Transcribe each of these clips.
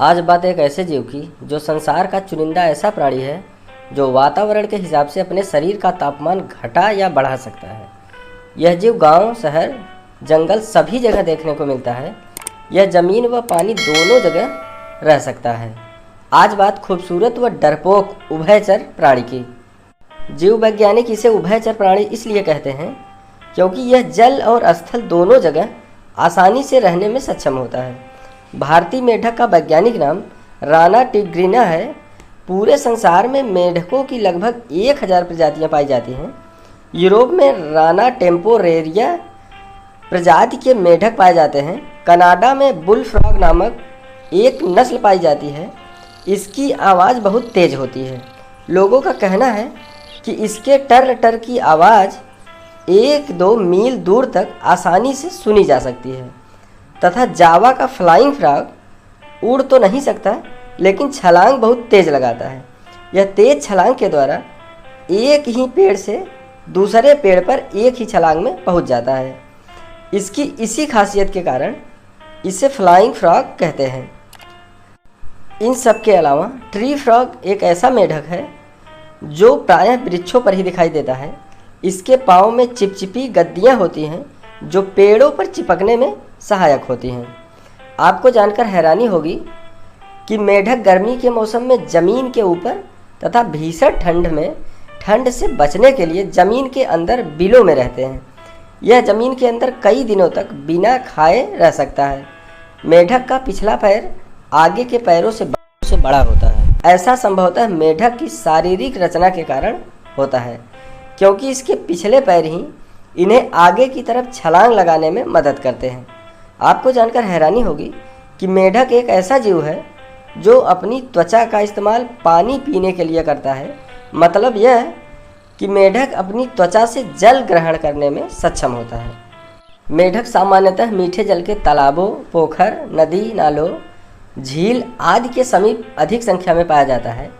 आज बात एक ऐसे जीव की जो संसार का चुनिंदा ऐसा प्राणी है जो वातावरण के हिसाब से अपने शरीर का तापमान घटा या बढ़ा सकता है। यह जीव गांव, शहर, जंगल सभी जगह देखने को मिलता है। यह जमीन व पानी दोनों जगह रह सकता है। आज बात खूबसूरत व डरपोक उभयचर प्राणी की। जीव वैज्ञानिक इसे उभयचर प्राणी इसलिए कहते हैं क्योंकि यह जल और स्थल दोनों जगह आसानी से रहने में सक्षम होता है। भारतीय मेढक का वैज्ञानिक नाम राना टिग्रिना है। पूरे संसार में मेढकों की लगभग 1000 प्रजातियां पाई जाती हैं। यूरोप में राना टेम्पोरेरिया प्रजाति के मेढक पाए जाते हैं। कनाडा में बुल फ्रॉग नामक एक नस्ल पाई जाती है। इसकी आवाज़ बहुत तेज होती है। लोगों का कहना है कि इसके टर टर की आवाज़ 1-2 मील दूर तक आसानी से सुनी जा सकती है। तथा जावा का फ्लाइंग फ्रॉग उड़ तो नहीं सकता लेकिन छलांग बहुत तेज लगाता है। यह तेज छलांग के द्वारा एक ही पेड़ से दूसरे पेड़ पर एक ही छलांग में पहुंच जाता है। इसकी इसी खासियत के कारण इसे फ्लाइंग फ्रॉग कहते हैं। इन सब के अलावा ट्री फ्रॉग एक ऐसा मेढक है जो प्रायः वृक्षों पर ही दिखाई देता है। इसके पाँव में चिपचिपी गद्दियाँ होती हैं जो पेड़ों पर चिपकने में सहायक होती हैं। आपको जानकर हैरानी होगी कि मेढक गर्मी के मौसम में ज़मीन के ऊपर तथा भीषण ठंड में ठंड से बचने के लिए ज़मीन के अंदर बिलों में रहते हैं। यह ज़मीन के अंदर कई दिनों तक बिना खाए रह सकता है। मेढक का पिछला पैर आगे के पैरों से बड़ा होता है। ऐसा संभवतः मेढक की शारीरिक रचना के कारण होता है क्योंकि इसके पिछले पैर ही इन्हें आगे की तरफ छलांग लगाने में मदद करते हैं। आपको जानकर हैरानी होगी कि मेढक एक ऐसा जीव है जो अपनी त्वचा का इस्तेमाल पानी पीने के लिए करता है। मतलब यह कि मेढक अपनी त्वचा से जल ग्रहण करने में सक्षम होता है। मेढक सामान्यतः मीठे जल के तालाबों, पोखर, नदी, नालों, झील आदि के समीप अधिक संख्या में पाया जाता है।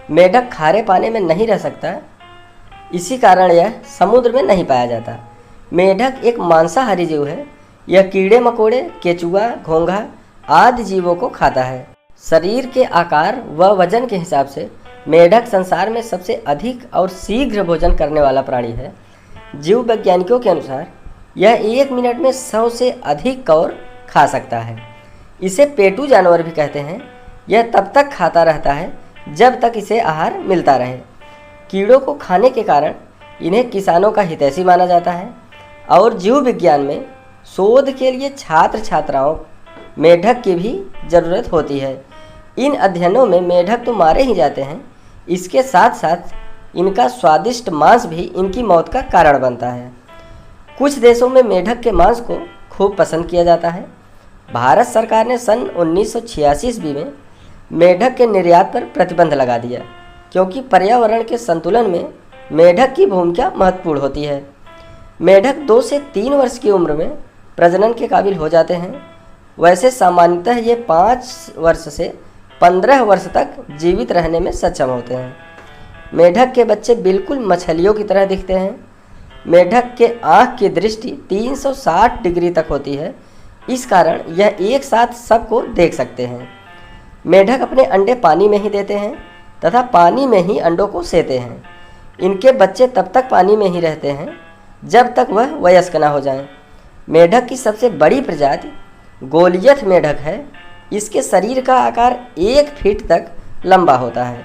मेढक खारे पानी में नहीं रह सकता, इसी कारण यह समुद्र में नहीं पाया जाता। मेढक एक मांसाहारी जीव है। यह कीड़े मकोड़े, केचुआ, घोंघा आदि जीवों को खाता है। शरीर के आकार व वजन के हिसाब से मेढक संसार में सबसे अधिक और शीघ्र भोजन करने वाला प्राणी है। जीव वैज्ञानिकों के अनुसार यह 1 मिनट में 100 से अधिक कौर खा सकता है। इसे पेटू जानवर भी कहते हैं। यह तब तक खाता रहता है जब तक इसे आहार मिलता रहे। कीड़ों को खाने के कारण इन्हें किसानों का हितैषी माना जाता है और जीव विज्ञान में शोध के लिए छात्र छात्राओं मेढक की भी ज़रूरत होती है। इन अध्ययनों में मेढक तो मारे ही जाते हैं, इसके साथ साथ इनका स्वादिष्ट मांस भी इनकी मौत का कारण बनता है। कुछ देशों में मेढक के मांस को खूब पसंद किया जाता है। भारत सरकार ने सन 1986 ईस्वी में मेढक के निर्यात पर प्रतिबंध लगा दिया क्योंकि पर्यावरण के संतुलन में मेढक की भूमिका महत्वपूर्ण होती है। मेढक 2 से 3 वर्ष की उम्र में प्रजनन के काबिल हो जाते हैं। वैसे सामान्यतः ये 5 वर्ष से 15 वर्ष तक जीवित रहने में सक्षम होते हैं। मेढक के बच्चे बिल्कुल मछलियों की तरह दिखते हैं। मेढक के आँख की दृष्टि 360 डिग्री तक होती है, इस कारण यह एक साथ सबको देख सकते हैं। मेढक अपने अंडे पानी में ही देते हैं तथा पानी में ही अंडों को सेते हैं। इनके बच्चे तब तक पानी में ही रहते हैं जब तक वह वयस्क न हो जाएं। मेढक की सबसे बड़ी प्रजाति गोलियथ मेढक है। इसके शरीर का आकार 1 फीट तक लंबा होता है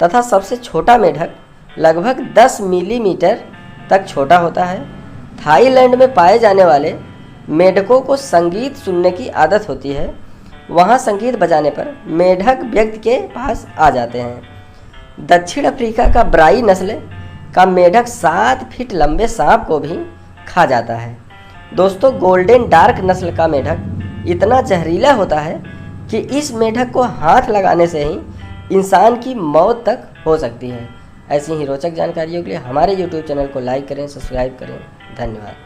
तथा सबसे छोटा मेढक लगभग 10 मिलीमीटर तक छोटा होता है। थाईलैंड में पाए जाने वाले मेढकों को संगीत सुनने की आदत होती है। वहाँ संगीत बजाने पर मेढक व्यक्ति के पास आ जाते हैं। दक्षिण अफ्रीका का ब्राई नस्ल का मेढक 7 फीट लंबे सांप को भी खा जाता है। दोस्तों, गोल्डन डार्क नस्ल का मेढक इतना जहरीला होता है कि इस मेढक को हाथ लगाने से ही इंसान की मौत तक हो सकती है। ऐसी ही रोचक जानकारियों के लिए हमारे YouTube चैनल को लाइक करें, सब्सक्राइब करें। धन्यवाद।